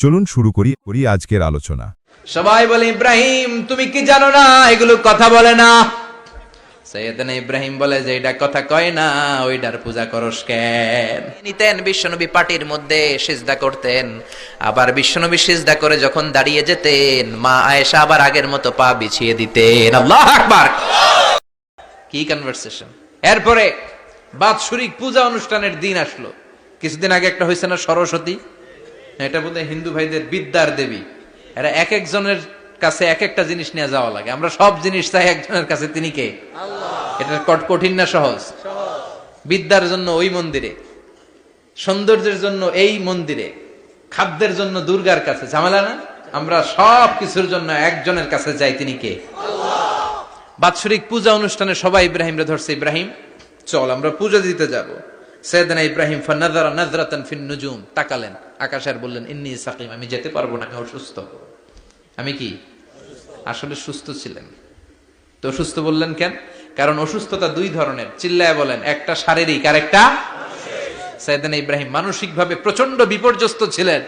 চলুন শুরু করি আজকের আলোচনা। সবাই বলে ইব্রাহিম তুমি কি জানো না এগুলো কথা বলে না। সৈয়দনা ইব্রাহিম বলে যে এটা কথা কয় না ওইটার পূজা করস কেন। নিতেন বিশ্বনবী পাটির মধ্যে সিজদা করতেন, আবার বিশ্বনবী সিজদা করে যখন দাঁড়িয়ে যেতেন মা আয়েশা আবার আগের মতো পা বিছিয়ে দিতেন। আল্লাহু আকবার। কি কনভারসেশন। এরপরে বাৎসরিক পূজা অনুষ্ঠানের দিন আসলো। কিছুদিন আগে একটা হয়েছে না সরস্বতী, এটা বোধহয় হিন্দু ভাইদের বিদ্যার দেবী। এরা এক একজনের কাছে এক একটা জিনিস নিয়ে যাওয়া লাগে। আমরা সব জিনিস চাই একজনের কাছে, তিনি কে? আল্লাহ। এটা কঠিন না সহজ? বিদ্যার জন্য ওই মন্দিরে, সৌন্দর্যের জন্য এই মন্দিরে, খাদ্যের জন্য দুর্গার কাছে, ঝামেলা না? আমরা সব কিছুর জন্য একজনের কাছে যাই, তিনি কে? আল্লাহ। বাৎসরিক পূজা অনুষ্ঠানে সবাই ইব্রাহিমরে ধরছে, ইব্রাহিম চল আমরা পূজা দিতে যাব। সাইয়েদনা ইব্রাহিম ফানাযারা নাযরাতান ফিন নুজুম, তাকালেন আকাশে আর বললেন ইন্নী সাকিম, আমি যেতে পারবো না, আমি অসুস্থ। আমি কি আসলে সুস্থ ছিলেন? তো অসুস্থ বললেন কেন? কারণ অসুস্থতা দুই ধরনের, চিল্লায় বলেন। একটা শারীরিক আর একটা মানসিক। সাইয়েদনা ইব্রাহিম মানসিকভাবে প্রচন্ড বিপর্যস্ত ছিলেন,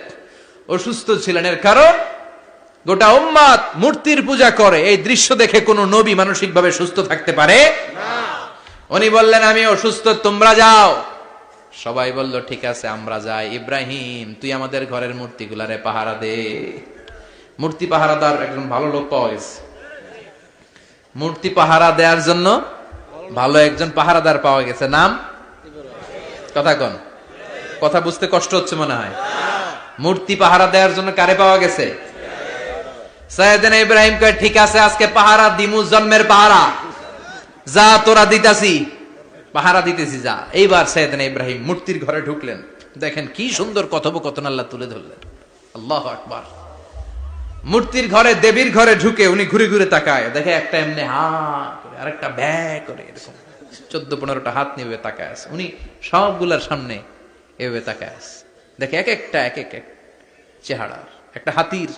অসুস্থ ছিলেন। এর কারণ গোটা উম্মাত মূর্তির পূজা করে, এই দৃশ্য দেখে কোন নবী মানসিকভাবে সুস্থ থাকতে পারে না। উনি বললেন আমি অসুস্থ, তোমরা যাও। সবাই বলল ঠিক আছে আমরা যাই। ইব্রাহিম তুই আমাদের ঘরের মূর্তিগুলারে পাহারা দে। মূর্তি পাহারাদার একজন ভালো লোক পাওয়া গেছে। মূর্তি পাহারা দেওয়ার জন্য ভালো একজন পাহারাদার পাওয়া গেছে, নাম? কথা কন, কথা বুঝতে কষ্ট হচ্ছে মনে হয়। মূর্তি পাহারা দেওয়ার জন্য কারে পাওয়া গেছে? সাইয়েদনা ইব্রাহিম কয় ঠিক আছে আজকে পাহারা দিমু, জন্মের পাহারা। যা তোরা দিতাছি, পাহারা দিতেছি যা। এইবার সাইয়েদনা ইব্রাহিম মূর্তির ঘরে ঢুকলেন। দেখেন কি সুন্দর কথোপকথন আল্লাহ তুলে ধরলেন। আল্লাহু আকবার। মূর্তির ঘরে, দেবীর ঘরে ঢুকে উনি ঘুরে ঘুরে তাকায়, দেখে একটা এমনি হা করে আরেকটা ব্যা করে, এরকম 14-15টা হাত নিয়ে তাকায় আছে। উনি সবগুলার সামনে এভাবে তাকায় আছে, দেখে এক একটা এক এক চেহারা, একটা হাতির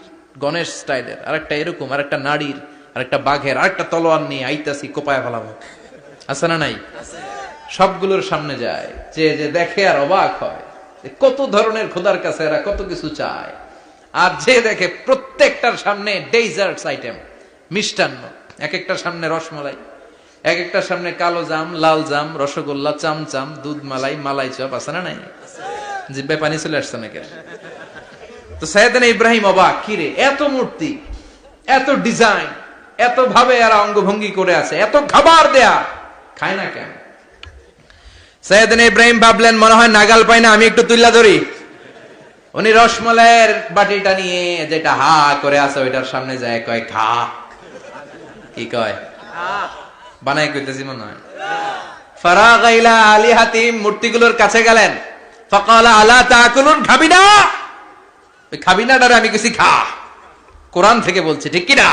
গণেশ স্টাইলের, আরেকটা এরকম, আরেকটা নারীর, আরেকটা বাঘের, আরেকটা তলোয়ার নিয়ে আইতাছি কোপায় ফেলাবো, আছে না নাই? সবগুলোর সামনে যায়, যে যে দেখে আর অবাক হয় কত ধরনের খোদার কাছে এরা কত কিছু চায়। আর যে দেখে প্রত্যেকটার সামনে ডেজার্টস আইটেম, মিষ্টান্ন, এক একটার সামনে রসমালাই, এক একটার সামনে কালো জাম, লাল জাম, রসগোল্লা, চামচাম, দুধ মালাই, মালাই চপ, আছে না নাই? জিব্বায় পানি চলে আসছে নাকি? তো সাইয়েদনা ইব্রাহিম অবাক, কিরে এত মূর্তি, এত ডিজাইন, এত ভাবে এরা অঙ্গভঙ্গি করে আছে, এত খাবার দেয়া, খায় না কেন? সাইয়েদনা ইব্রাহিম ভাবলেন মনে হয় নাগাল পাই না, আমি একটু তুল্লা ধরি। উনি রসমালাইয়ের বাটিটা নিয়ে যেটা হা করে আছে ওইটার সামনে যায়, কয় খা। কি কয়? বানাই কইতেছি মনে হয়। ফারাগা ইলা আলিহাতিম, মূর্তিগুলোর কাছে গেলেন। ফাকালা আলা তাকুলুন, খাবি না? খাবি না ডারে আমি কিছু খা, কোরআন থেকে বলছি, ঠিক কি না?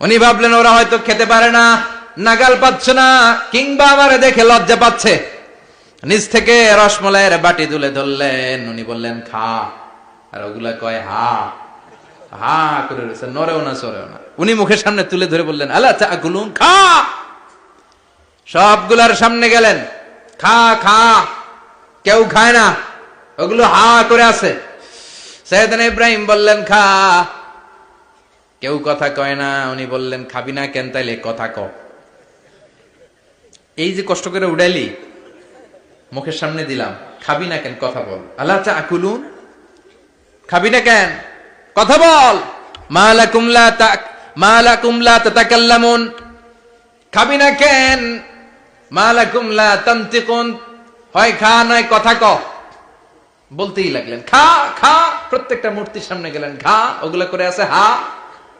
উনি ভাবলেন ওরা হয়তো খেতে পারে না, নাগাল পাচ্ছে না, কিংবা আমারে দেখে লজ্জা পাচ্ছে। নিজ থেকে রসমালাইয়ের বাটি তুলে ধরলেন, উনি বললেন খা, আর ওগুলা কয় হা হা করে রয়েছে, নড়েও না সরেও না। উনি মুখের সামনে তুলে ধরে বললেন আলা তাকুলুন, খা। সবগুলার সামনে গেলেন, খা খা। কেউ খায় না, ওগুলো হা করে আছে। সাইয়েদনা ইব্রাহিম বললেন খা, কেউ কথা কয় না। উনি বললেন খাবি না কেন? তাইলে কথা ক। এই যে কষ্ট করে উড়াইলি, মুখের সামনে দিলাম, খাবি না কেন? কথা বল। আলা তাকুলুন, খাবি না কেন? কথা বল। মালাকুম লা তাতাকাল্লামুন, খাবি না কেন? মালাকুম লা তানতিকুন, হয় খা নয় কথা ক। বলতেই লাগলেন খা খা। প্রত্যেকটা মূর্তির সামনে গেলেন, খা। ওগুলা করে আছে হা,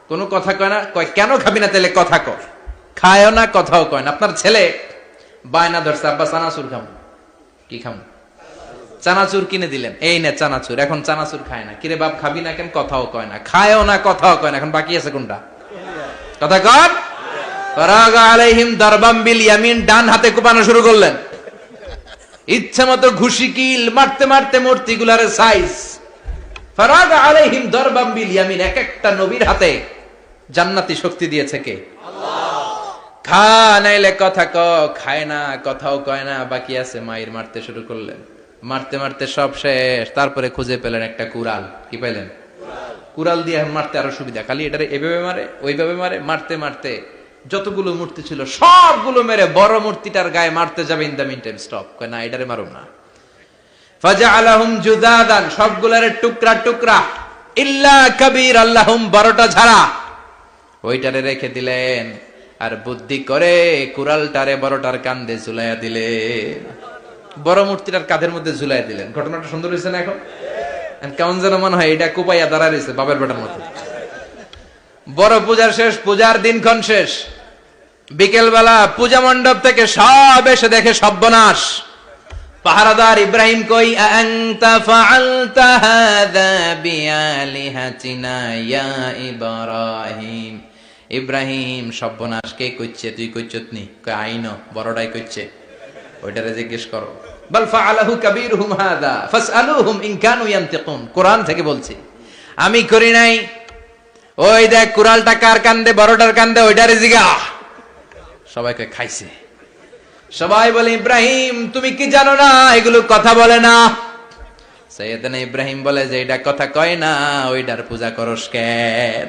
কোনো কথা কয় না। কয় কেন খাবি না? তাহলে কথা কর। খায়ও না, কথাও কয় না। আপনার ছেলে বায়না ধরছে, আব্বা চানাচুর খাম। কি খাম? চানাচুর কিনে দিলেন, এই নে চানাচুর। এখন চানাচুর খায় না। কিরে বাপ খাবি না কেন? কথাও কয় না। খায়ও না, কথাও কয় না। এখন বাকি আছে কোনটা? কথা কর। ফারাগা আলাইহিম দারবাম বিল ইয়ামিন, ডান হাতে কোপানো শুরু করলেন। ইচ্ছা মতো ঘুষি কিল মারতে মারতে মূর্তিগুলার সাইজ। ফারাগা আলাইহিম দারবাম বিল ইয়ামিন, এক একটা নবীর হাতে জান্নাতি শক্তি দিয়েছে কে? আল্লাহ। খা নাইলে কথা ক, খায় না, কথাও কয় না, বাকি আছে। মায়ের মারতে শুরু করলেন। মারতে মারতে সব শেষ, তারপরে খুঁজে পেলেন একটা কুড়াল। কি পেলেন? কুড়াল দিয়ে মারতে আরো সুবিধা, খালি এটারে এভাবে মারে ওইভাবে মারে, মারতে মারতে যতগুলো মূর্তি ছিল সবগুলো মেরে বড় মূর্তিটার গায়ে মারতে যাবে, in the mean time stop, কয় না এটারে মারুম না। ফাজআলাহুম জুদাদান, সবগুলারে টুকরা টুকরা, ইল্লা কাবীর আল্লাহুম, বড়টা ছাড়া ওইটারে রেখে দিলেন। আর বুদ্ধি করে কুড়ালটারে বড়টার কাঁধে ঝুলাইয়া দিলেন, বড় মূর্তিটার কাঁধের মধ্যে ঝুলাইয়া দিলেন। ঘটনাটা সুন্দর হয়েছে না? এখন কেমন যেন মনে হয় এটা কোপাইয়া দাঁড়া রয়েছে বাবার বেটার মতো। বড় পূজার শেষ, পূজার দিনক্ষণ শেষ। বিকেল বেলা পূজা মণ্ডপ থেকে সব এসে দেখে সর্বনাশ। পাহারাদার ইব্রাহিম কই, আনতা ফাআলতা হাযা বিআলিহাতিনা ইয়া ইব্রাহিম। ইব্রাহিম, সর্বনাশ কে কইছে? তুই কইছত নি? কই আইনো, বড়টাই কইছে, ওইটারে জিজ্ঞেস করো। বাল ফাআলাহু কাবীরুহুম হাযা ফাসআলুহুম ইন কানু ইয়ানতিকুন। কোরআন থেকে বলছি, আমি করি নাই। ওই দেখ কুড়ালটা কার কান্দে, বড়টার কান্দে, ওইটারে জিগা। সবাইকে খাইছে। সবাই বলে, ইব্রাহিম তুমি কি জানো না এগুলো কথা বলে না? সাইয়েদনা ইব্রাহিম বলে যে এটা কথা কয় না, ওইটার পূজা করস কেন?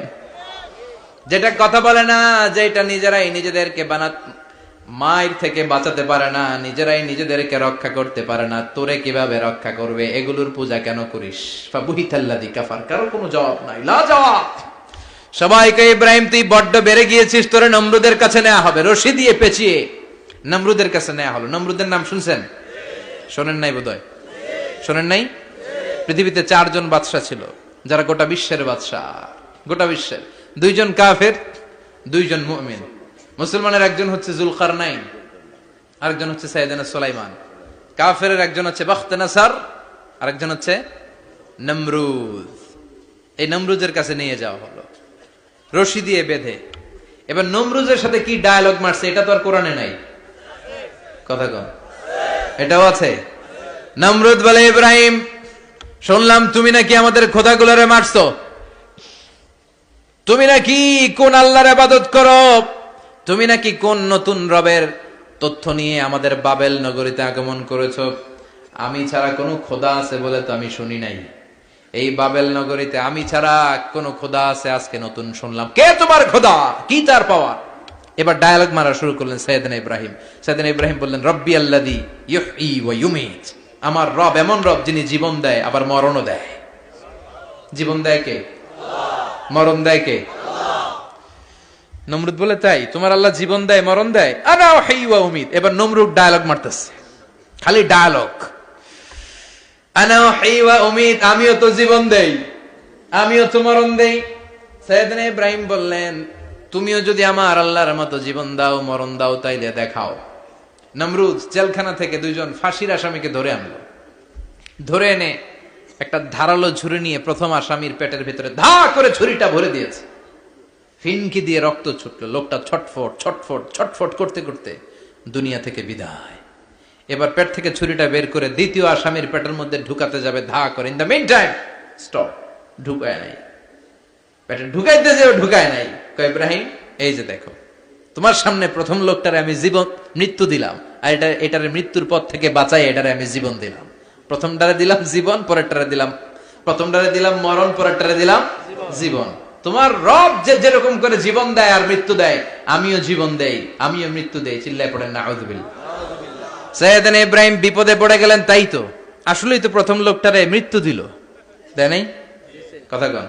যেটা কথা বলে না, যেটা নিজেরাই নিজেদেরকে মায়ের থেকে বাঁচাতে পারে না, নিজেরাই নিজেদেরকে রক্ষা করতে পারে না, তোরে কিভাবে রক্ষা করবে? এগুলোর পূজা কেন করিস? ফাবুহিতাল্লাযী কাফার। কারো কোনো জবাব নাই, লা জবাব। সবাইকে, ইব্রাহিম তুই বড্ড বেড়ে গিয়েছিস, তোরে নমরুদের কাছে নেওয়া হবে, রশি দিয়ে পেঁচিয়ে নমরুদের কাছে নেওয়া হলো। নমরুদের নাম শুনছেন? শোনেন নাই বোধহয়? শোনেন নাই? পৃথিবীতে 4 জন বাদশা ছিল, যারা গোটা বিশ্বের বাদশা। গোটা বিশ্বের 2 জন কাফের, 2 জন মুমিন। মুসলমানের একজন হচ্ছে যুলকারনাইন, আরেকজন হচ্ছে সাইয়েদনা সুলাইমান। কাফেরের একজন হচ্ছে বাখতানাসার, আরেকজন হচ্ছে নমরুদ। এই নমরুদের কাছে নিয়ে যাওয়া হলো রশি দিয়ে বেঁধে। এবার নমরুদের সাথে কি ডায়ালগ মারছে এটা তো আর কোরআনে নাই। কথা কন, এটাও আছে। নমরুদ বলে, ইব্রাহিম শুনলাম তুমি নাকি আমাদের খোদাগুলোরে মারছো, তুমি নাকি কোন আল্লাহর ইবাদত করো, তুমি নাকি কোন নতুন রবের তথ্য নিয়ে আমাদের বাবেল নগরীতে আগমন করেছো। আমি ছাড়া কোনো খোদা আছে বলে তো আমি শুনি নাই। এই বাবেল নগরীতে আমি ছাড়া কোন খোদা আছে আজকে নতুন শুনলাম। কে তোমার খোদা? কি তার পাওয়ার? এবার ডায়ালগ মারা শুরু করলেন সাইয়েদনা ইব্রাহিম। সাইয়েদনা ইব্রাহিম বললেন, রব্বি আল্লাযী ইউহয়ী ওয়া ইউমীত। আমার রব এমন রব যিনি জীবন দেয় আবার মরণও দেয়। জীবন দেয় কে? আল্লাহ। মরণ দেয় কে? আল্লাহ। নমরুদ বলে, তাই তোমার আল্লাহ জীবন দেয় মরণ দেয়? আনা উহয়ী ওয়া উমীত। এবার নমরুদ ডায়ালগ মারতেছে, খালি ডায়ালগ। আনা উহয়ী ওয়া উমীত, আমিও তো জীবন দেই, আমিও তো মরণ দেই। সাইয়েদনা ইব্রাহিম বললেন, তুমিও যদি আমার আল্লাহর মতো জীবন দাও মরণ দাও তাইলে দেখাও। নমরুদ জেলখানা থেকে 2 জন ফাঁসির আসামিকে ধরে আনলো। ধরে এনে একটা ধারালো ছুরি নিয়ে প্রথম আসামির পেটের ভিতরে ধা করে ছুরিটা ভরে দিয়েছে। ফিনকি দিয়ে রক্ত ছুটলো। লোকটা ছটফট ছটফট ছটফট করতে করতে দুনিয়া থেকে বিদায়। এবার পেট থেকে ছুরিটা বের করে দ্বিতীয় আসামির পেটের মধ্যে ঢুকাতে যাবে ধা করে। In the mean time stop, ঢুকায় নাই। পেটে ঢুকাইতে যে ঢুকায় নাই। কয়, ইব্রাহিম এই যে দেখো, তোমার সামনে প্রথম লোকটারে আমি মৃত্যু দিলাম, আর এটারে মৃত্যুর পথ থেকে বাঁচাই এটারে আমি জীবন দিলাম। প্রথমটারে দিলাম জীবন, পরেরটারে দিলাম, প্রথমটারে দিলাম মরণ, পরেরটারে দিলাম জীবন। তোমার রব যেরকম করে জীবন দেয় আর মৃত্যু দেয়, আমিও জীবন দেই, আমিও মৃত্যু দেই। চিল্লায় পড়েন নাউযুবিল্লাহ। সাইয়েদনা ইব্রাহিম বিপদে পড়ে গেলেন। তাই তো, আসলেই তো প্রথম লোকটারে মৃত্যু দিল, দেয় নাই? কথা কন,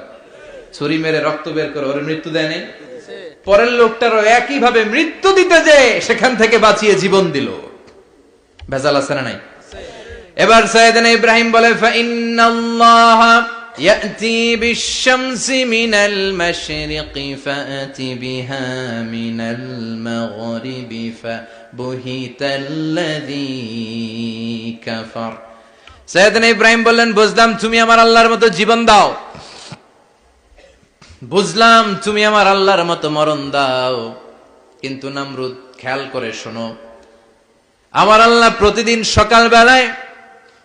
ছুরি মেরে রক্ত বের করে ওর মৃত্যু দেয় নাই? পরের লোকটারও একই ভাবে মৃত্যু দিতে যে সেখান থেকে বাঁচিয়ে জীবন দিল। ভেজাল আছে না নাই? এবার সাইয়েদনা ইব্রাহিম বলে, ফাইন্নাল্লাহা ইয়াতি বিশ-শামসি মিনাল মাশরিকি ফাআতি বিহা মিনাল মাগরিবি ফাবুহিতাল্লাযী কাফার। সাইয়েদনা ইব্রাহিম বললেন, বুঝলাম তুমি আমার আল্লাহর মতো জীবন দাও, বুঝলাম তুমি আমার আল্লাহর মতো মরণ দাও, কিন্তু নমরুদ খেয়াল করে শোনো, আমার আল্লাহ প্রতিদিন সকাল বেলায়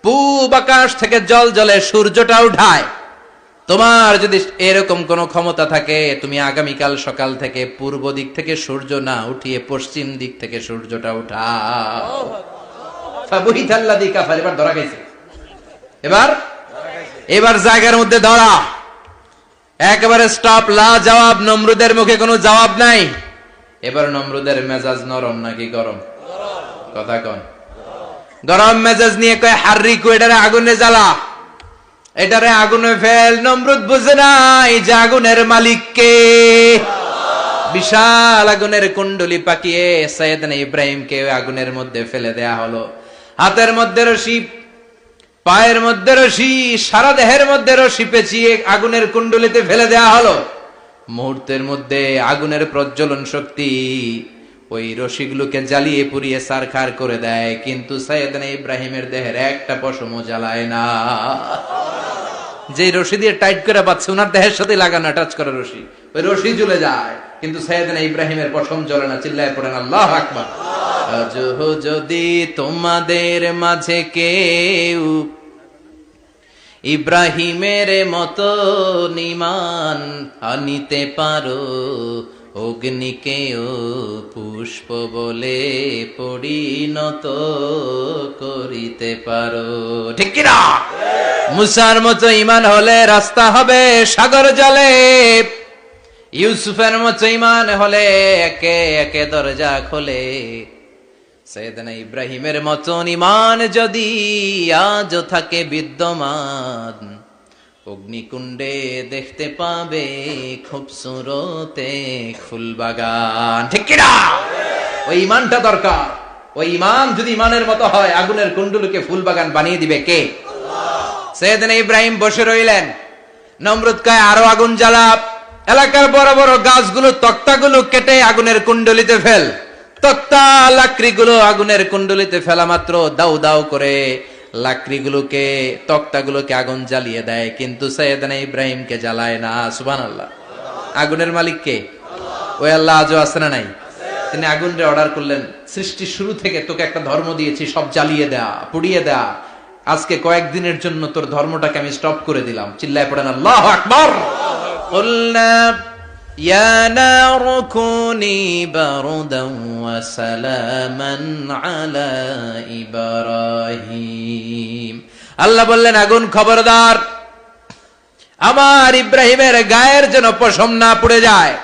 পূব আকাশ থেকে জল জলে সূর্যটা উঠায়। তোমার যদি এরকম কোন ক্ষমতা থাকে, তুমি আগামীকাল সকাল থেকে পূর্ব দিক থেকে সূর্য না উঠিয়ে পশ্চিম দিক থেকে সূর্যটা উঠাও। ফাবুহিতাল্লাযী কাফার। এবার ধরা গেছে। এবার এবার জায়গার মধ্যে ধরা, একেবারে স্টপ, লা জবাব। নমরুদের মুখে কোনো জবাব নাই। এবার নমরুদের মেজাজ নরম নাকি গরম? কথা কন। গরম মেজাজ নিয়ে কয় হাররিকু, এটারে আগুনে জ্বালা, এটারে আগুনে ফেল। নমরুদ বুঝে নাই যে আগুনের মালিক কে। বিশাল আগুনের কুণ্ডলি পাকিয়ে সাইয়েদনা ইব্রাহিমকে আগুনের মধ্যে ফেলে দেয়া হলো। হাতের মধ্যে রশি, পায়ের মধ্যে রশি, সারা দেহের মধ্যে রশি পেঁচিয়ে আগুনের কুণ্ডলিতে ফেলে দেয়া হলো। মুহূর্তের মধ্যে আগুনের প্রজ্বলন শক্তি ওই রশিগুলোকে জ্বালিয়ে পুড়িয়ে সারখার করে দেয়, কিন্তু সাইয়েদনা ইব্রাহিমের দেহের একটা পশমও জ্বালায় না। যে রশি দিয়ে টাইট করে বাঁধছে, ওনার দেহের সাথে লাগানো টাচ করা রশি, ওই রশি জ্বলে যায়, কিন্তু সাইয়েদনা ইব্রাহিমের পশম জ্বলে না। চিল্লায় পড়েন আল্লাহু আকবার। আজ যদি তোমাদের মাঝে কেউ ইব্রাহিমের মতো ঈমান আনিতে পারো, অগ্নিকেও পুষ্প বলে পরিণত করিতে পারো। ঠিক কিনা? মুসার মতো ঈমান হলে রাস্তা হবে সাগর জলে, ইউসুফের মতো ঈমান হলে একে একে দরজা খোলে। সাইয়েদনা ইব্রাহিমের মতন ঈমান যদি আজ থাকে বিদ্যমান, অগ্নিকুণ্ডে দেখতে পাবে খুবসুরতে ফুলবাগান। ঠিক কিনা? ওই ঈমানটা দরকার। ওই ঈমান যদি ঈমানের মতো হয়, আগুনের কুণ্ডলকে ফুলবাগান বানিয়ে দিবে কে? সাইয়েদনা ইব্রাহিম বসে রইলেন। নমরুদ কয় আরো আগুন জ্বালা, এলাকার বড় বড় গাছগুলো, তক্তাগুলো কেটে আগুনের কুণ্ডলিতে ফেল। তক্তা লাকড়িগুলো আগুনের কুণ্ডলিতে ফেলা মাত্র দাউ দাউ করে লাকড়িগুলোকে, তক্তাগুলোকে আগুন জ্বালিয়ে দেয়, কিন্তু সাইয়েদনা ইব্রাহিমকে জ্বালায় না। সুবহানাল্লাহ। আগুনের মালিক কে? ওই আল্লাহ আজও আছে না নাই? তিনি আগুনরে অর্ডার করলেন, সৃষ্টির শুরু থেকে তোকে একটা ধর্ম দিয়েছি, সব জ্বালিয়ে দেয়া, পুড়িয়ে দেয়া, আজকে কয়েকদিনের জন্য তোর ধর্মটাকে আমি স্টপ করে দিলাম। চিল্লায় পড়েন আল্লাহু আকবার। কুলনা ইয়া নারু কুনি বারদান ওয়া সালামান আলা ইব্রাহিম। আল্লাহ বললেন, আগুন খবরদার, আমার ইব্রাহিমের গায়ের যেন পশম না পুড়ে যায়,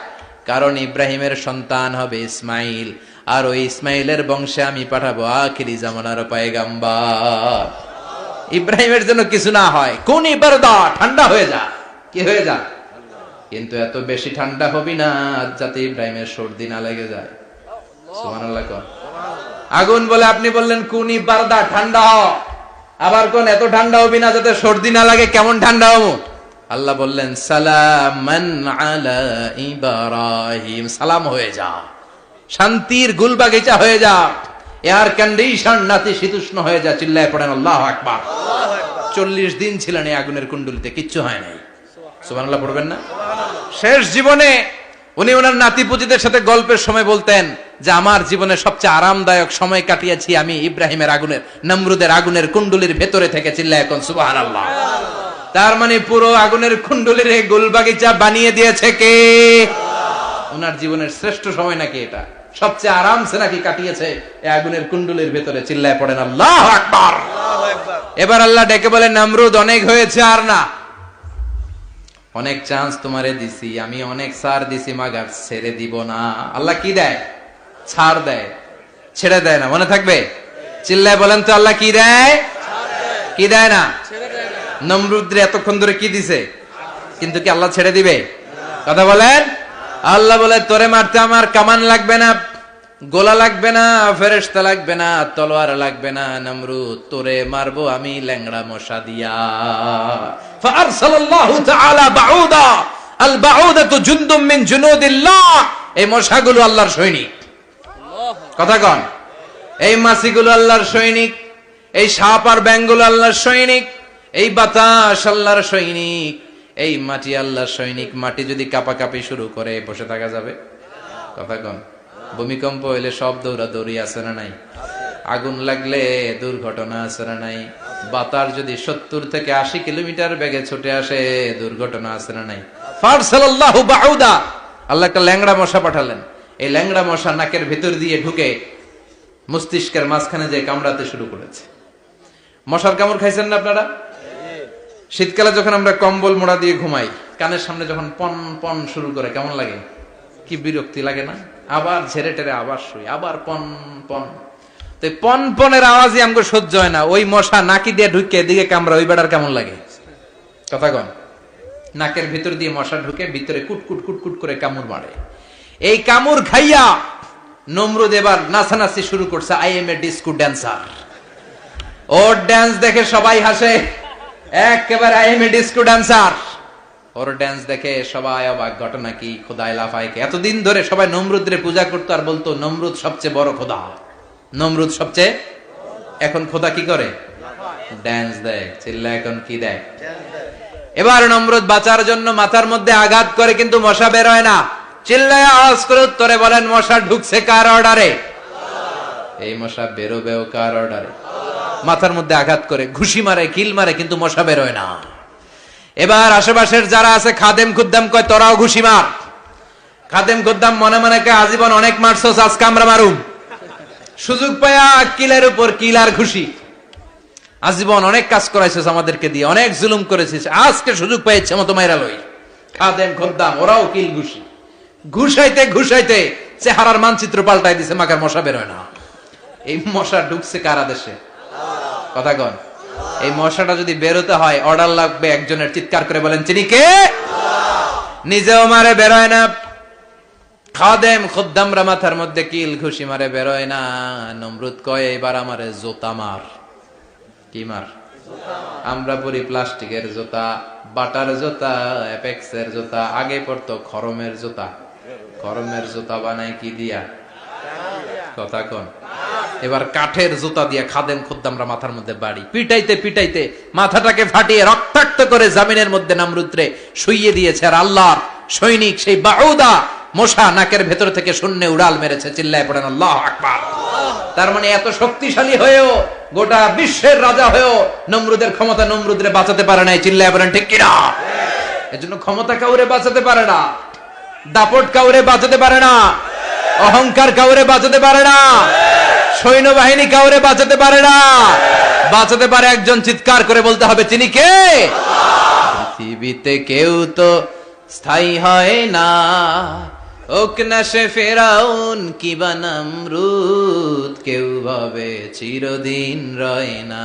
কারণ ইব্রাহিমের সন্তান হবে ইসমাইল, আর ওই ইসমাইলের বংশে আমি পাঠাবো আখিরি জামানার পয়গাম্বার। ইব্রাহিমের জন্য কিছু না হয়, কোন ইবারদা, ঠান্ডা হয়ে যা। কি হয়ে যা? কিন্তু এত বেশি ঠান্ডা হবি না যাতে ইব্রাহিমের সর্দি না লেগে যায়। সুবহানাল্লাহ। আগুন বলে আপনি বললেন কোন ইবারদা, ঠান্ডা হ, আবার কোন এত ঠান্ডা হবি না যাতে সর্দি না লাগে। কেমন ঠান্ডা হবো? আল্লাহ বললেন সালামান আলা ইব্রাহিম, সালাম হয়ে যা, শান্তির গুলবাগিচা হয়ে যা, এয়ার কন্ডিশন নাতিশীতোষ্ণ হয়ে যা। চিল্লায় পড়েন আল্লাহু আকবার। 40 দিন ছিলেন এই আগুনের কুণ্ডলিতে, কিচ্ছু হয় নাই। সুবহানাল্লাহ পড়বেন না? শেষ জীবনে উনি ওনার নাতিপুতিদের সাথে গল্পের সময় বলতেন যে আমার জীবনে সবচেয়ে আরামদায়ক সময় কাটিয়েছি আমি ইব্রাহিমের আগুনের, নমরুদের আগুনের কুণ্ডলির ভেতরে থেকে। চিল্লায় এখন সুবহানাল্লাহ। তার মানে পুরো আগুনের কুণ্ডলির গুলবাগিচা বানিয়ে দিয়েছে কে? ওনার জীবনের শ্রেষ্ঠ সময় নাকি এটা? সবচেয়ে আরামসে নাকি কাটিয়েছে এই আগুনের কুণ্ডলির ভেতরে। চিল্লায় পড়েন আল্লাহু আকবার। এবার আল্লাহ ডেকে বলেন, নমরুদ অনেক হয়েছে, আর না, অনেক চান্স তোমারে দিছি আমি, অনেক ছাড় দিছি, মাগার ছেড়ে দিব না। আল্লাহ কি দেয়? ছাড় দেয়, ছেড়ে দেয় না। মনে থাকবে? চিল্লায় বলেন তো, আল্লাহ কি দেয়? কি দেয় না? নমরুদরে এতক্ষণ ধরে কি দিছে, কিন্তু কি আল্লাহ ছেড়ে দিবে? কথা বলেন। আল্লাহ বলে, তোরে মারতে আমার কামান লাগবে না, গোলা লাগবে না, ফেরেশতা লাগবে না, তলোয়ার লাগবে না। নমরুদ, তোরে মারবো আমি ল্যাংড়া মশা দিয়া। ফাআরসালাল্লাহু তাআলা বাউদা, আল বাউদাতু জুনদুম মিন জুনুদিল্লাহ। এই মশাগুলো আল্লাহর সৈনিক। কথা কন। এই মাছিগুলো আল্লাহর সৈনিক, এই সাপ আর ব্যাঙগুলো আল্লাহর সৈনিক, এই বাতাস আল্লাহর সৈনিক, এই মাটি আল্লাহর সৈনিক। মাটি যদি কাঁপাকাঁপি শুরু করে, বসে থাকা যাবে? কথা কন। ভূমিকম্প হইলে সব দৌড়াদৌড়ি আছে না নাই? আগুন লাগলে দুর্ঘটনা আছে না নাই? বাতাস যদি 70 থেকে 80 কিলোমিটার বেগে ছুটে আসে, দুর্ঘটনা আছে না নাই? ফারসালাল্লাহু বাউদা, আল্লাহ একটা ল্যাংড়া মশা পাঠালেন। এই ল্যাংড়া মশা নাকের ভিতর দিয়ে ঢুকে মস্তিষ্কের মাঝখানে যে কামড়াতে শুরু করেছে। মশার কামড় খাইছেন না আপনারা? শীতকালে যখন আমরা কম্বল মোড়া দিয়ে ঘুমাই, কানের সামনে যখন পন পন শুরু করে কেমন লাগে? কি বিরক্তি লাগে না? আবার ঝেড়ে টেরে আবার শুই, আবার পন পন। তো পন পনের আওয়াজই আমাকে সহ্য হয় না। ওই মশা নাকি দিয়ে ঢুকে এদিকে কামড়া, ওই বেড়ার কেমন লাগে? কথা কন। নাকের ভিতর দিয়ে মশা ঢুকে ভিতরে কুটকুট কুটকুট করে কামড় মারে। এই কামড় খাইয়া নমরুদ এবার নাচানাচি শুরু করছে। I M A disco dancer. Or dance দেখে সবাই হাসে, একেবারে I M A disco dancer. Or dance দেখে সবাই অবাক। ঘটনা কি? খোদাই লাফাইকে এতদিন ধরে সবাই নমরুদরে পূজা করতো আর বলতো নমরুদ সবচেয়ে বড় খোদা, নমরুদ সবচেয়ে। এখন খোদা কি করে? ড্যান্স দেয়। চিল্লা এখন কি দেয়? এবার নমরুদ বাঁচার জন্য মাথার মধ্যে আঘাত করে, কিন্তু মশা বের হয় না। চিল্লায় আওয়াজ করে উত্তরে বলেন, মশা ঢুকছে কার অর্ডারে? এই মশা বেরোবেও কার অর্ডারে? মাথার মধ্যে আঘাত করে ঘুষি মারে, কিল মারে, কিন্তু মশা বের হয় না। এবার আশেপাশের যারা আছে খাদেম খুদ্দাম কয়, তোরাও ঘুষি মার। খাদেম খুদ্দাম মনে মনে কয়, আজীবন অনেক মারছস, আজকে আমরা মারুম। সুযোগ পায়া কিলের উপর কিল আর ঘুষি। আজীবন অনেক কাজ করাইছিস আমাদেরকে দিয়ে, অনেক জুলুম করেছিস, আজকে সুযোগ পাইছে মতো মাইরা লই। খাদেম খুদ্দাম ওরাও কিল ঘুষি। ঘুষাইতে ঘুষাইতে চেহারার মানচিত্র পাল্টাই দিছে, মাকার মশা বের হয় না। এই মশা ঢুকছে কারা দেশে? কথা কন। এই মশাটা যদি বেরোতে হয়, অর্ডার লাগবে একজনের। চিৎকার করে বলেন, চিনি কে? নিজেও মারে, বেরোয় না। খাদেম খুদ্দামরা মাথার মধ্যে কিল ঘুষি মারে, বেরোয় না। নমরুদ কয়, এবার আমারে জোতা মার। কি মার? আমরা পরি প্লাস্টিকের জুতা, বাটার জুতা, অ্যাপেক্সের জুতা। আগে পড়তো খরমের জুতা। খরমের জুতা বানাই কি দিয়া? কথা কন। এবার কাঠের জুতা দিয়া খাদেম খুদ্দামরা মাথার মধ্যে বাড়ি। পিটাইতে পিটাইতে মাথাটাকে ফাটিয়ে রক্তাক্ত করে জামিনের মধ্যে নমরুদরে শুইয়ে দিয়েছে। আর আল্লাহর সৈনিক সেই বাউদা মশা নাকের ভেতর থেকে শূন্যে উড়াল মেরেছে। চিল্লায় পড়েন আল্লাহু আকবার। তার মানে এত শক্তিশালী হয়েও, গোটা বিশ্বের রাজা হয়েও নমরুদের ক্ষমতা নমরুদরে বাঁচাতে পারে নাই। চিল্লায় বলেন ঠিক কিনা? এজন্য ক্ষমতা কাউরে বাঁচাতে পারে না, দাপট কাউরে বাঁচাতে পারে না, অহংকার কাউরে বাঁচাতে পারে না, সৈন্যবাহিনী কাউরে বাঁচাতে পারে না। বাঁচাতে পারে একজন। চিৎকার করে বলতে হবে, তিনি কে? পৃথিবীতে কেউ তো স্থায়ী হয় না, হোক না সে ফেরাউন কিবা নমরুদ। কেউ ভাবে চিরদিন রয় না,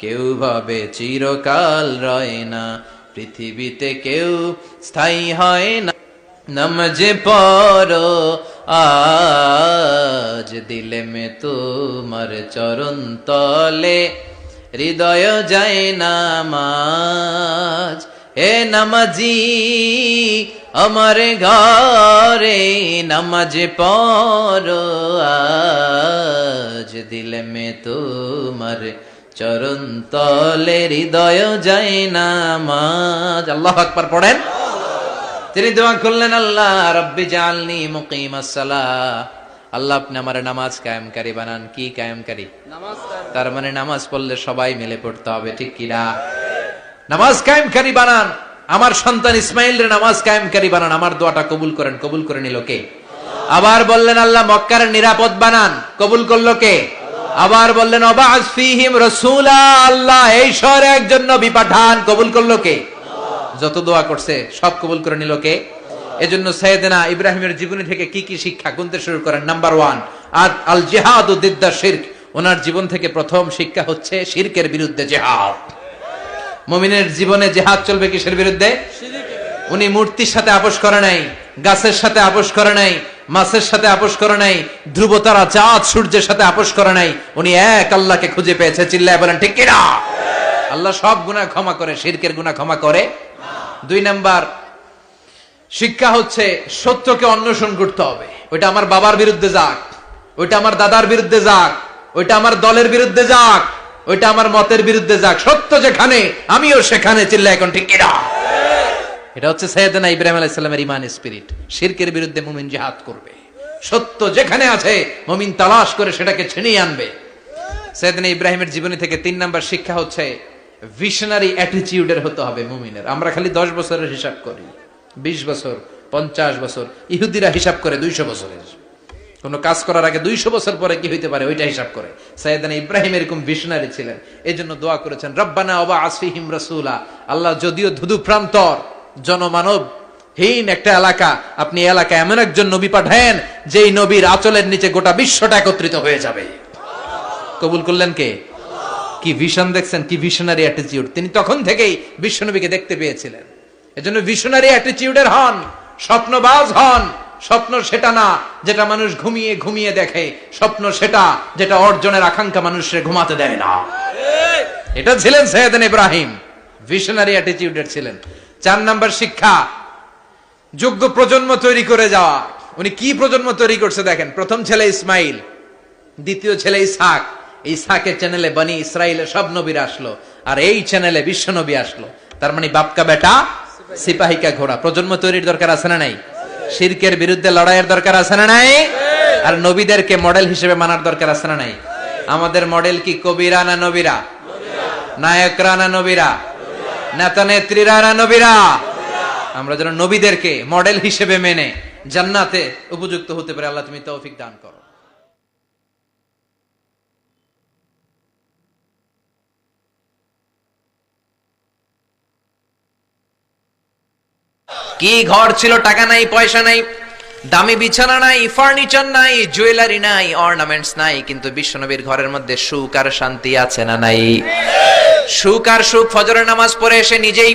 কেউ ভাবে চিরকাল রয় না। পৃথিবীতে কেউ স্থায়ী হয় না। নমজে পড়ো আজ দিলে মে তোমার চরণ তলে, হৃদয় যায় নামাজ। হে নামাজি আমার ঘরে, নামাজে পড়ো আজ দিলে মে তোমার চরণ তলে, হৃদয় যায় নামাজ। আল্লাহু আকবার পড়েন। তিনি দোয়া করলেন, আল্লাহ রব্বি জাআলনি মুকিমাস সালাহ। আল্লাহ আপনি আমার নামাজ কায়েমকারী বানান। কি কায়েমকারী? তার মানে নামাজ পড়লে সবাই মিলে পড়তে হবে, ঠিক কিনা? নামাজ কায়েমকারী বানান। আমার সন্তান ইসমাইলের নামাজ কায়েমকারী বানান। আমার দোয়াটা কবুল করেন। কবুল করে নিল কে? আবার বললেন, আল্লাহ মক্কার নিরাপদ বানান। কবুল করলো কে? আবার বললেন, ওয়াবা'আস ফীহিম রাসূলা। আল্লাহ এই শহরে একজন নবী পাঠান। কবুল করলো কে? যত দোয়া করছে সব কবুল করে নিল কে? এজন্য সাইয়েদনা ইব্রাহিমের জীবনী থেকে কি কি শিক্ষা গুনতে শুরু করেন। নাম্বার 1, আল জিহাদু দিদ্দা শিরক। ওনার জীবন থেকে প্রথম শিক্ষা হচ্ছে শিরকের বিরুদ্ধে জিহাদ। মুমিনের জীবনে জিহাদ চলবে কিসের বিরুদ্ধে? উনি মূর্তির সাথে আপোষ করে নাই, গাছের সাথে আপোষ করে নাই, মাছের সাথে আপোষ করে নাই, ধ্রুব তারা চাঁদ সূর্যের সাথে আপোষ করে নাই। উনি এক আল্লাহকে খুঁজে পেয়েছে। চিল্লায় বলেন ঠিক কিনা? আল্লাহ সব গুনাহ ক্ষমা করে, শিরকের গুনাহ ক্ষমা করে। 2 নাম্বার শিক্ষা হচ্ছে সত্যকে অন্বেষণ করতে হবে। ওইটা আমার বাবার বিরুদ্ধে যাক, ওইটা আমার দাদার বিরুদ্ধে যাক, ওইটা আমার দলের বিরুদ্ধে যাক, ওইটা আমার মতের বিরুদ্ধে যাক, সত্য যেখানে আমিও সেখানে। চিল্লায় এখন ঠিক কিনা? এটা হচ্ছে সাইয়েদনা ইব্রাহিম আলাইহিস সালামের ঈমান স্পিরিট। শিরকের বিরুদ্ধে মুমিন জিহাদ করবে। সত্য যেখানে আছে মুমিন তালাশ করে সেটাকে ছিনিয়ে আনবে। সাইয়েদনা ইব্রাহিমের জীবনী থেকে 3 নাম্বার শিক্ষা হচ্ছে ভিশনারি অ্যাটিটিউডের হতে হবে মুমিনের। আমরা খালি 10 বছরের হিসাব করি, 20 বছর, 50 বছর। ইহুদিরা হিসাব করে 200 বছরের। কোন কাজ করার আগে 200 বছর পরে কি হইতে পারে ওইটা হিসাব করে। সাইয়েদনা ইব্রাহিম এরকম ভিশনারি ছিলেন, এই জন্য দোয়া করেছেন রব্বানা ওয়াবআস ফীহিম রাসূলা। আল্লাহ যদিও ধুধু প্রান্তর জনমানব হীন একটা এলাকা, আপনি এলাকায় এমন একজন নবী পাঠায়েন যেই নবীর আঁচলের নিচে গোটা বিশ্বটা একত্রিত হয়ে যাবে। কবুল করলেন কে? কি ভিশন দেখছেন, কি ভিশনারি অ্যাটিটিউড। তিনি তখন থেকেই বিশ্বনবীকে দেখতে পেয়েছিলেন। এজন্য ভিশনারি অ্যাটিটিউডের হন, স্বপ্নবাজ হন। স্বপ্ন সেটা না যেটা মানুষ ঘুমিয়ে ঘুমিয়ে দেখে, স্বপ্ন সেটা যেটা অর্জনের আকাঙ্ক্ষা মানুষকে ঘুমাতে দেয় না। এটা ছিলেন সাইয়েদনা ইব্রাহিম, ভিশনারি অ্যাটিটিউডের ছিলেন। 4 নাম্বার শিক্ষা, যোগ্য প্রজন্ম তৈরি করে যাওয়া। উনি কি প্রজন্ম তৈরি করছে দেখেন। প্রথম ছেলে ইসমাইল, দ্বিতীয় ছেলে ইসহাক। ইসহাকের চ্যানেলে বনি ইসরাইলের সব নবীরা আসলো, আর এই চ্যানেলে বিশ্ব নবী আসলো। তার মানে বাপকা বেটা সিপাহিকা ঘোড়া। প্রজন্ম তৈরির দরকার আছে না নাই? শিরকের বিরুদ্ধে লড়াইয়ের দরকার আছে না নাই? আর নবীদেরকে মডেল হিসেবে মানার দরকার আছে না নাই? আমাদের মডেল কি কবিরা না নবীরা? নায়করা না নবীরা? নেতা নেত্রীরা না নবীরা? আমরা যেন নবীদেরকে মডেল হিসেবে মেনে জান্নাতে উপযুক্ত হতে পারে। আল্লাহ তুমি তৌফিক দান করো। কি ঘর ছিল, টাকা নাই, পয়সা নাই, দামি বিছানা নাই, ফার্নিচার নাই, জুয়েলারি নাই, অর্নামেন্টস নাই, কিন্তু বিশ্বনবীর ঘরের মধ্যে সুখ আর শান্তি আছে না নাই? সুখ আর সুখ। ফজরের নামাজ পড়ে এসে নিজেই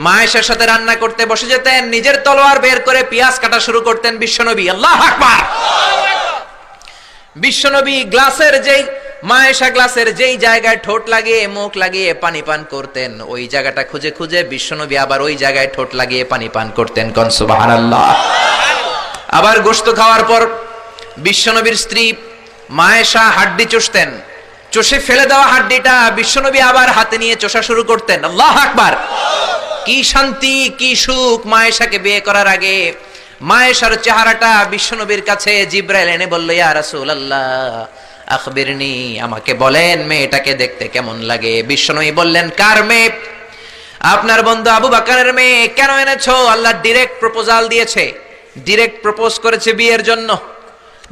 মা আয়েশার সাথে রান্না করতে বসে যেতেন, নিজের তলোয়ার বের করে পেঁয়াজ কাটা শুরু করতেন বিশ্বনবী। আল্লাহু আকবার। বিশ্বনবী গ্লাসের যেই মা আয়েশা গ্লাসের যেই জায়গায় ঠোঁট লাগিয়ে মুখ লাগিয়ে পানি পান করতেন, ওই জায়গাটা খুঁজে খুঁজে বিশ্বনবী আবার ওই জায়গায় ঠোঁট লাগিয়ে পানি পান করতেন। কোন সুবহানাল্লাহ। আবার গোশত খাওয়ার পর বিশ্বনবীর স্ত্রী মা আয়েশা হাড্ডি চুষতেন, চষে ফেলে দেওয়া হাড্ডিটা বিশ্বনবী আবার হাতে নিয়ে চষা শুরু করতেন। আল্লাহু আকবার। কি শান্তি, কি সুখ। মা আয়েশাকে বিয়ে করার আগে মা আয়েশার চেহারাটা বিশ্বনবীর কাছে জিবরাইল এনে বলল, ইয়া রাসূলুল্লাহ আখবিরনি, আমাকে বলেন মেয়েটাকে দেখতে কেমন লাগে। বিশ্বনবী বললেন, কার মেয়ে? আপনার বন্ধু আবু বকরের মেয়ে। কেন এনেছো? আল্লাহ ডাইরেক্ট প্রপোজাল দিয়েছে, ডাইরেক্ট প্রপোজ করেছে বিয়ের জন্য।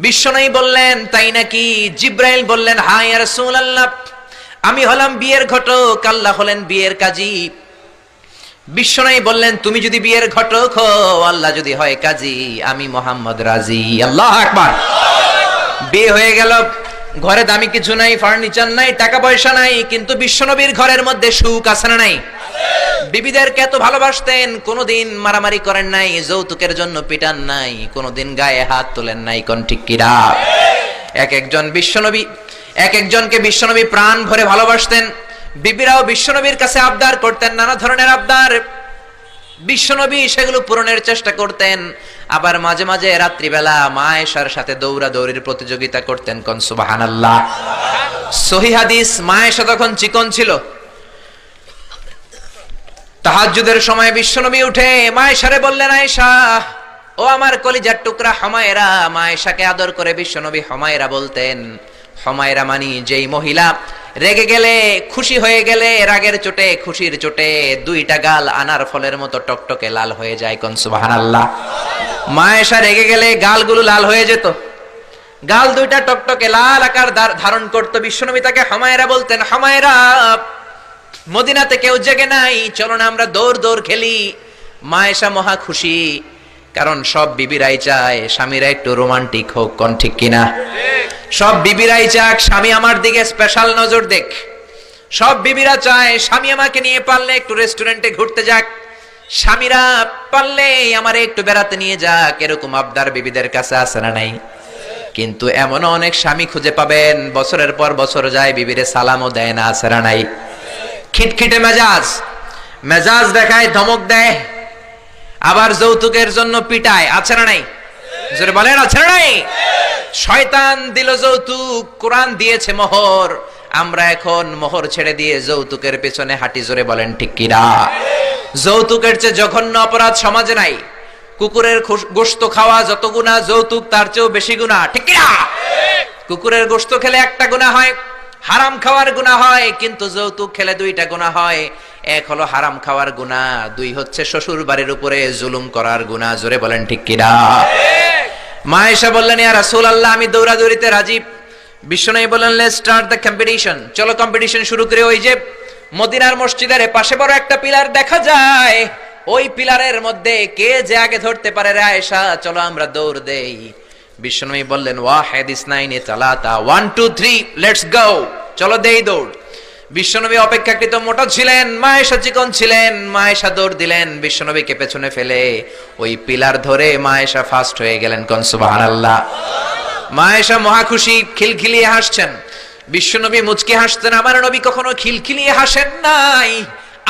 বিশ্বনবী বললেন, তাই নাকি? জিবরাইল বললেন, হ্যাঁ ইয়া রাসূলুল্লাহ, আমি হলাম বিয়ের ঘটক, আল্লাহ হলেন বিয়ের কাজী। বিশ্বনবী বললেন, তুমি যদি বিয়ের ঘটক হও, আল্লাহ যদি হয় কাজী, আমি মুহাম্মদ রাজি। আল্লাহু আকবার। বিয়ে হয়ে গেল। ঘরে দামি কিছু নাই, ফার্নিচার নাই, টাকা পয়সা নাই, কিন্তু বিশ্বনবীর ঘরের মধ্যে সুখ আছে না নাই? বিবিদেরকে এত ভালোবাসতেন, কোনোদিন মারামারি করেন নাই, যৌতুকের জন্য পিটান নাই, কোনোদিন গায়ে হাত তোলেন নাই। কোন ঠিক কিরা? এক একজনকে বিশ্বনবী প্রাণ ভরে ভালোবাসতেন। বিবিরাও বিশ্বনবীর কাছে আবদার করতেন, নানা ধরনের আবদার। বিশ্বনবী সেগুলো পূরণের চেষ্টা করতেন। আবার মাঝে মাঝে রাত্রিবেলা মা আয়েশার সাথে দৌড়াদৌড়ির প্রতিযোগিতা করতেন। কোন সুবহানাল্লাহ। সহিহ হাদিস, মা আয়েশা তখন চিকন ছিল। তাহাজ্জুদের সময় বিশ্বনবী উঠে মা আয়েশারে বললেন, আয়েশা ও আমার কলিজার টুকরা হুমায়রা। মা আয়েশাকে আদর করে বিশ্বনবী হুমায়রা বলতেন। হুমায়রা মানি যেই মহিলা রেগে গেলে, খুশি হয়ে গেলে, রাগের চোটে, খুশির চোটে দুইটা গাল আনার ফলের মতো টকটকে লাল হয়ে যায়। কোন সুবহানাল্লাহ। মা আয়েশা রেগে গেলে গালগুলো লাল হয়ে যেত, গাল দুইটা টকটকে লাল আকার ধারণ করত। বিশ্বনবী তাকে হুমায়রা বলতেন, হুমায়রা মদিনাতে কেউ জেগে নাই, চলো না আমরা দৌড় দৌড় খেলি। মা আয়েশা মহা খুশি, কারণ সব বিবিরাই চায় স্বামীরা একটু রোমান্টিক হোক। কোন ঠিক কিনা? সব বিবিরাই চাক স্বামী আমার দিকে স্পেশাল নজর দেখ। সব বিবিরা চায় স্বামী আমাকে নিয়ে পারলে একটু রেস্টুরেন্টে ঘুরতে যাক, স্বামীরা পারলে আমারে একটু বেড়াতে নিয়ে যাক। এরকম আবদার বিবিদের কাছে আছে না নাই? কিন্তু এমনও অনেক স্বামী খুঁজে পাবেন, বছরের পর বছর যায়, বিবিরে সালামও দেয় না। আছে না নাই? খিটখিটে মেজাজ দেখায়, ধমক দেয়, আবার যৌতুকের জন্য পিটায়। আছে না নাই? জোরে বলেন, আছে না নাই? শয়তান দিল যৌতুক, কোরআন দিয়েছে মোহর। আমরা এখন মোহর ছেড়ে দিয়ে যৌতুকের পেছনে হাঁটি। জোরে বলেন ঠিক কিনা? যৌতুকের চেয়ে জঘন্য অপরাধ সমাজে নাই। কুকুরের গোশত খাওয়া যত গুনাহ, যৌতুক তার চেয়েও বেশি গুনাহ। ঠিক কিনা? কুকুরের গোশত খেলে একটা গুনাহ হয়, হারাম খাওয়ার গুনাহ হয়, কিন্তু যৌতুক খেলে দুইটা গুনাহ হয়। এক হলো হারাম খাওয়ার গুনাহ, দুই হচ্ছে শ্বশুর বাড়ির উপরে জুলুম করার গুনাহ। জোরে বলেন ঠিক কিনা? মা আয়েশা বললেন, ইয়া রাসূলুল্লাহ, আমি দৌড়াদৌড়িতে রাজি। বিশ্বনবী বললেন, লেটস স্টার্ট দ্য কম্পিটিশন, চলো কম্পিটিশন শুরু করি। ওই যে মদিনার মসজিদের পাশে বড় একটা পিলার দেখা যায়, ওই পিলারের মধ্যে কে যে আগে ধরতে পারে রে আয়েশা, চলো আমরা দৌড় দেই। বিশ্বনবী বললেন, ওয়াহিদ ইসনাইনি তালাতা, 1 2 3 লেটস গো, চলো দেই দৌড়। বিশ্বনবী অপেক্ষাকৃত মোটা ছিলেন, মা আয়েশা চিকন ছিলেন। মা আয়েশা দৌড় দিলেন, বিশ্বনবীকে পেছনে ফেলে ওই পিলার ধরে মা আয়েশা ফার্স্ট হয়ে গেলেন। কোন সুবহানাল্লাহ। মা আয়েশা মহা খুশি, খিলখিলিয়ে হাসছেন। বিশ্বনবী মুচকি হাসতেন। আমার নবী কখনো খিলখিলিয়ে হাসেন নাই,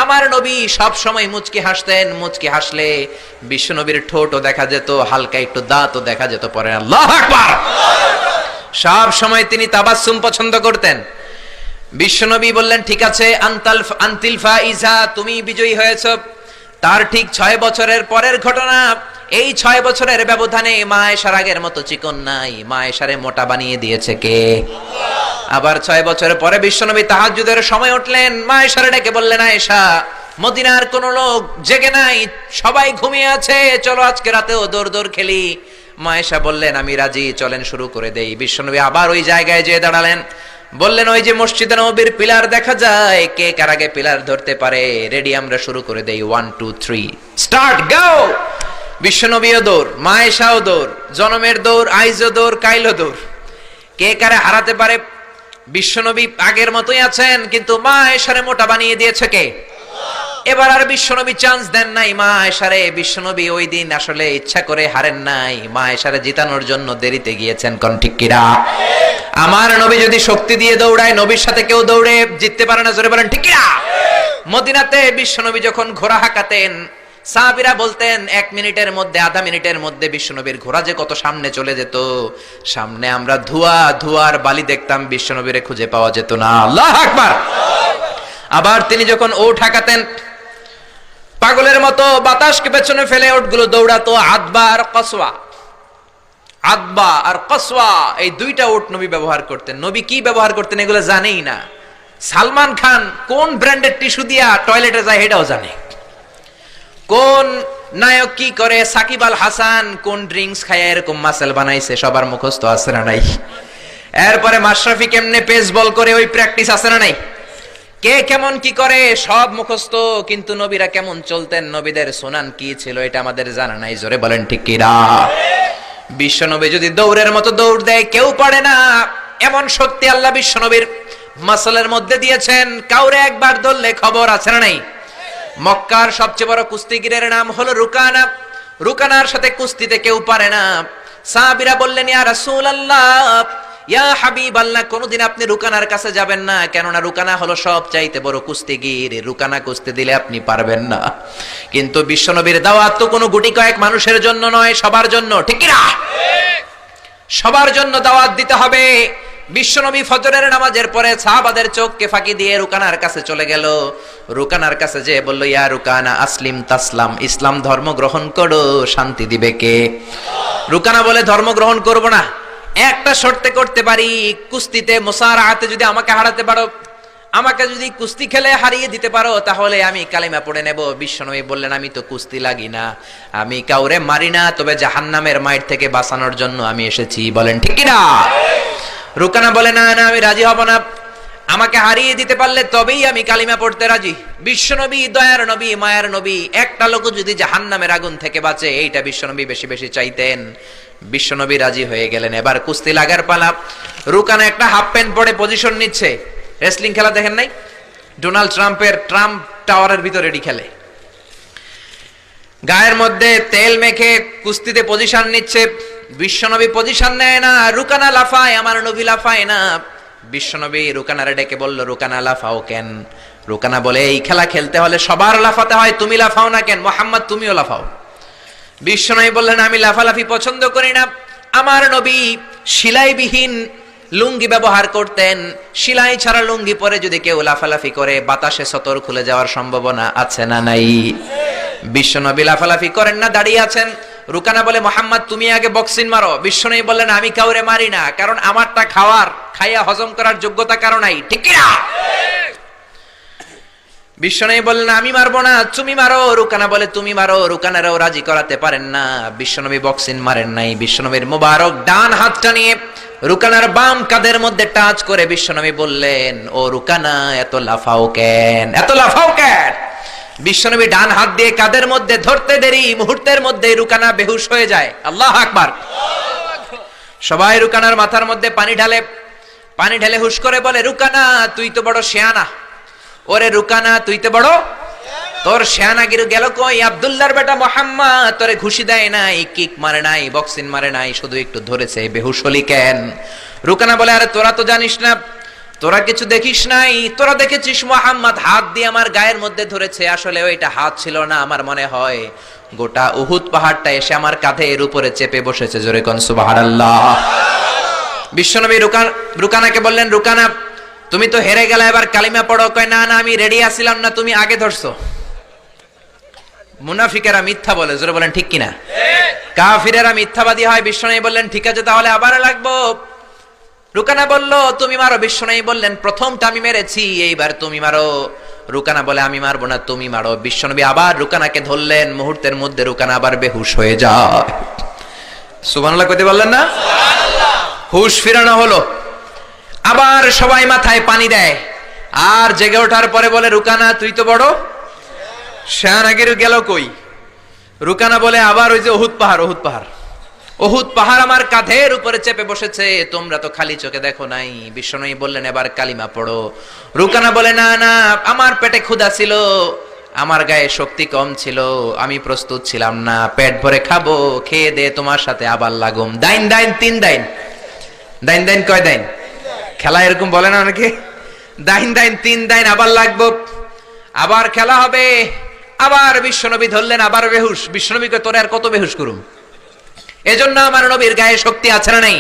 আমার নবী সব সময় মুচকি হাসতেন। মুচকি হাসলে বিশ্বনবীর ঠোঁটও দেখা যেত, হালকা একটু দাঁতও দেখা যেত। পরে আল্লাহু আকবার, সব সময় তিনি তাবাসসুম পছন্দ করতেন। বিশ্বনবী বললেন, ঠিক আছে, আনতিল ফাইজা, তুমি বিজয়ী হয়েছ। তার ঠিক 6 বছরের পরের ঘটনা। এই 6 বছরের ব্যবধানে মা আয়েশার আগের মতো চিকন নাই, মা আয়েশারে মোটা বানিয়ে দিয়েছে কে? আবার 6 বছরের পরে বিশ্বনবী তাহাজ্জুদের সময় উঠলেন, মা আয়েশারে ডেকে বললেন, আয়েশা, মদিনার কোন লোক জেগে নাই, সবাই ঘুমিয়ে আছে, চলো আজকে রাতেও দৌড় খেলি। মা আয়েশা বললেন, আমি রাজি, চলেন শুরু করে দেই। বিশ্বনবী আবার ওই জায়গায় যেয়ে দাঁড়ালেন, বললেন, ওই যে মসজিদে নববীর পিলার দেখা যায়, কে কার আগে পিলার ধরতে পারে? রেডি, আমরা শুরু করে দেই। 1 2 3 স্টার্ট, গো। বিশ্বনবীও দৌড়, মা আয়েশাও দৌড়, জনমের দৌড়, আইজও দৌড়, কাইলও দৌড়। কে কারে হারাতে পারে? বিশ্বনবী আগের মতোই আছেন, কিন্তু মা আয়েশারে মোটা বানিয়ে দিয়েছে কে? এবার আর বিশ্বনবী চান্স দেন নাই মা আয়েশারে। বিশ্বনবী ওই দিন আসলে ইচ্ছা করে হারেন নাই, মা আয়েশারে জিতানোর জন্য দেরিতে গিয়েছেন। কোন ঠিক কিরা? আমার নবী যদি শক্তি দিয়ে দৌড়ায়, নবীর সাথে কেউ দৌড়ে জিততে পারে না। জোরে বলেন ঠিক কিরা? মদিনাতে বিশ্বনবী যখন ঘোড়া হাঁকাতেন, সাহাবীরা বলতেন 1 মিনিটের মধ্যে, আধা মিনিটের মধ্যে বিশ্বনবীর ঘোড়া যে কত সামনে চলে যেত। সামনে আমরা ধোঁয়ার বালি দেখতাম, বিশ্বনবীরে খুঁজে পাওয়া যেত না। আল্লাহু আকবার। আবার তিনি যখন ওট হাঁকাতেন, পাগলের মতো বাতাসকে পেছনে ফেলে ওটগুলো দৌড়াতো। আদবা আর কসওয়া, এই 2টা ওট নবী ব্যবহার করতেন। নবী কি ব্যবহার করতেন এগুলো জানেই না। সালমান খান কোন ব্র্যান্ডের টিস্যু দিয়া টয়লেটে যায় এটাও জানে। কোন নায়ক কি করে, সাকিব আল হাসান কোন ড্রিঙ্কস খায় এরকম মাসেল বানাইছে, সবার মুখস্থ আছে না নাই? এরপরে মাশরাফি কেমনে পেস বল করে, ওই প্র্যাকটিস আছে না নাই? কে কেমন কি করে সব মুখস্থ, কিন্তু নবীরা কেমন চলতেন, নবীদের সুনান কি ছিল, এটা আমাদের জানা নাই। জোরে বলেন ঠিক কিনা? বিশ্বনবী যদি দৌড়ের মতো দৌড় দেয়, কেউ পারে না। এমন শক্তি আল্লাহ বিশ্বনবীর মাসলের মধ্যে দিয়েছেন, কাউরে একবার ধরলে খবর আছে না নাই? মক্কার সবচেয়ে বড় কুস্তিগিরের নাম হলো রুকানা। রুকানার সাথে কুস্তিতে কেউ পারে না। সাহাবীরা বললেন, ইয়া রাসূলুল্লাহ, ইয়া হাবিবাল্লাহ, কোনদিন আপনি রুকানার কাছে যাবেন না, কেননা রুকানা হলো সব চাইতে বড় কুস্তিগির, রুকানা কুস্তি দিলে আপনি পারবেন না। কিন্তু বিশ্বনবীর দাওয়াত তো কোনো গুটি কয়েক মানুষের জন্য নয়, সবার জন্য। ঠিক কি না? সবার জন্য দাওয়াত দিতে হবে। বিশ্বনবী ফজরের নামাজের পরে সাহাবাদের চোখকে ফাঁকি দিয়ে রুকানার কাছে চলে গেল। রুকানার কাছে যে বলল, ইয়া রুকানা আসলিম তাসলাম, ইসলাম ধর্ম গ্রহণ করো, শান্তি দিবে কে? রুকানা বলে, ধর্ম গ্রহণ করব না, একটা শর্তে করতে পারি, কুস্তিতে মুসারাআতে যদি আমাকে হারাতে পারো, আমাকে যদি কুস্তি খেলে হারিয়ে দিতে পারো, তাহলে আমি কালিমা পড়ে নেব। বিশ্বনবী বললেন, আমি তো কুস্তি লাগি না, আমি কাউরে মারি না, তবে জাহান্নামের মাইর থেকে বাঁচানোর জন্য আমি এসেছি। বলেন ঠিক কি না? রুকানা বলে, না না, আমি রাজি হব না, আমাকে হারিয়ে দিতে পারলে তবেই আমি কালিমা পড়তে রাজি। বিশ্বনবী দয়ার নবী, মায়ার নবী, একটা লোক যদি জাহান্নামের আগুন থেকে বাঁচে, এইটা বিশ্বনবী বেশি বেশি চাইতেন। বিশ্বনবী রাজি হয়ে গেলেন। এবার কুস্তি লাগার পালা। রুকানা একটা হাফ প্যান্ট পরে পজিশন নিচ্ছে। রেসলিং খেলা দেখেন নাই? ডোনাল্ড ট্রাম্পের ট্রাম্প টাওয়ারের ভিতরে এটি খেলে, গায়ের মধ্যে তেল মেখে কুস্তিতে পজিশন নিচ্ছে। বিশ্বনবী পজিশন নেয় না, রুকানা লাফায়, আমার নবী লাফায় না। বিশ্বনবী রুকানারে ডেকে বলল, রুকানা লাফাও কেন? রুকানা বলে, এই খেলা খেলতে হলে সবার লাফাতে হয়, তুমি লাফাও না কেন? মোহাম্মদ তুমিও লাফাও। বিশ্বনবী বললেন, আমি লাফালাফি পছন্দ করি না। আমার নবী সেলাইবিহীন লুঙ্গি ব্যবহার করতেন। সেলাই ছাড়া লুঙ্গি পরে যদি কেউ লাফালাফি করে, বাতাসে সতর খুলে যাওয়ার সম্ভাবনা আছে না নাই? বিশ্বনবী লাফালাফি করেন না, দাঁড়িয়ে আছেন। রুকানা বলে, মোহাম্মদ তুমি আগে বক্সিং মারো। বিশ্বনবী বললেন, আমি কাউরে মারি না, কারণ আমারটা খাইয়া হজম করার যোগ্যতা কারো নাই। ঠিক কি না? বিশ্বনবী বললেন আমি মারবো না, তুমি মারো। রুকানা বলে তুমি মারো। রুকানারাও রাজি করাতে পারেন না। বিশ্বনবী বক্সিং মারেন নাই। বিশ্বনবীর মোবারক ডান হাতটা নিয়ে রুকানার বাম কাঁধের মধ্যে টাচ করে বিশ্বনবী বললেন, ও রুকানা এত লাফাও কেন, এত লাফাও কেন? বিশ্বনবী ডান হাত দিয়ে কাঁধের মধ্যে ধরতে দেরি, মুহূর্তের মধ্যে রুকানা বেহুশ হয়ে যায়। আল্লাহু আকবার। সবাই রুকানার মাথার মধ্যে পানি ঢালে হুশ করে বলে, রুকানা তুই তো বড় শিয়ানা। ওরে রুকানা তুই তো বড়, তোর শিয়ানাগিরি গেল কই? আব্দুল্লাহর বেটা মুহাম্মদ তোরে ঘুষি দেয় নাই, কিক মারে নাই, বক্সিং মারে নাই, শুধু একটু ধরেছে, বেহুশ হলি কেন? রুকানা বলে, আরে তোরা তো জানিস না, তোরা কিছু দেখিস নাই, তোরা দেখেছিস মুহাম্মদ হাত দিয়ে আমার গায়ের মধ্যে ধরেছে। আসলে ওইটা হাত ছিল না, আমার মনে হয় গোটা উহুদ পাহাড়টা এসে আমার কাঁধের উপরে চেপে বসেছে। জোরে কোন সুবহানাল্লাহ। বিশ্বনবী রুকানাকে বললেন, রুকানা তুমি তো হেরে গেলে, এবার কালিমা পড়ো। কয় না না, আমি রেডি আছিলাম না, তুমি আগে ধরছো। মুনাফিকেরা মিথ্যা বলে, জোরে বলেন ঠিক কিনা? কাফিরেরা মিথ্যাবাদী হয়। বিশ্বনবী বললেন, ঠিক আছে তাহলে আবার লাগবো। রুকানা বলল, তুমি মারো। বিশ্বনবী বললেন, প্রথমটা আমি মেরেছি, এইবার তুমি মারো। রুকানা বলে, আমি মারবো না, তুমি মারো। বিশ্বনবী আবার রুকানাকে ধরলেন। মুহূর্তের মধ্যে রুকানা আবার বেহুশ হয়ে যায়। সুবহানাল্লাহ কইতে বললেন না? হুশ ফিরানো হলো। আবার সবাই মাথায় পানি দেয়। আর জেগে ওঠার পরে বলে, রুকানা তুই তো বড় শিয়ানাগিরি গেল কই? রুকানা বলে, আবার ওই যে উহুদ পাহাড় আমার কাঁধের উপরে চেপে বসেছে, তোমরা তো খালি চোখে দেখো নাই। বিশ্বনবী বললেন, এবার কালিমা পড়ো। রুকানা বলে, না না, আমার পেটে ক্ষুধা ছিল, আমার গায়ে শক্তি কম ছিল, আমি প্রস্তুত ছিলাম না, পেট ভরে খাবো, খেয়ে দে তোমার সাথে আবার লাগুম। দাইন দাইন তিন দাইন। দাইন দাইন কয় দাইন? খেলা এরকম বলে না অনেকে, দাইন দাইন তিন দাইন, আবার লাগবো, আবার খেলা হবে। আবার বিশ্বনবী ধরলেন, আবার বেহুশ। বিশ্বনবীকে তোরে আর কত বেহুশ করুম? এজন্য আমার নবীর গায়ে শক্তি আছে না নাই?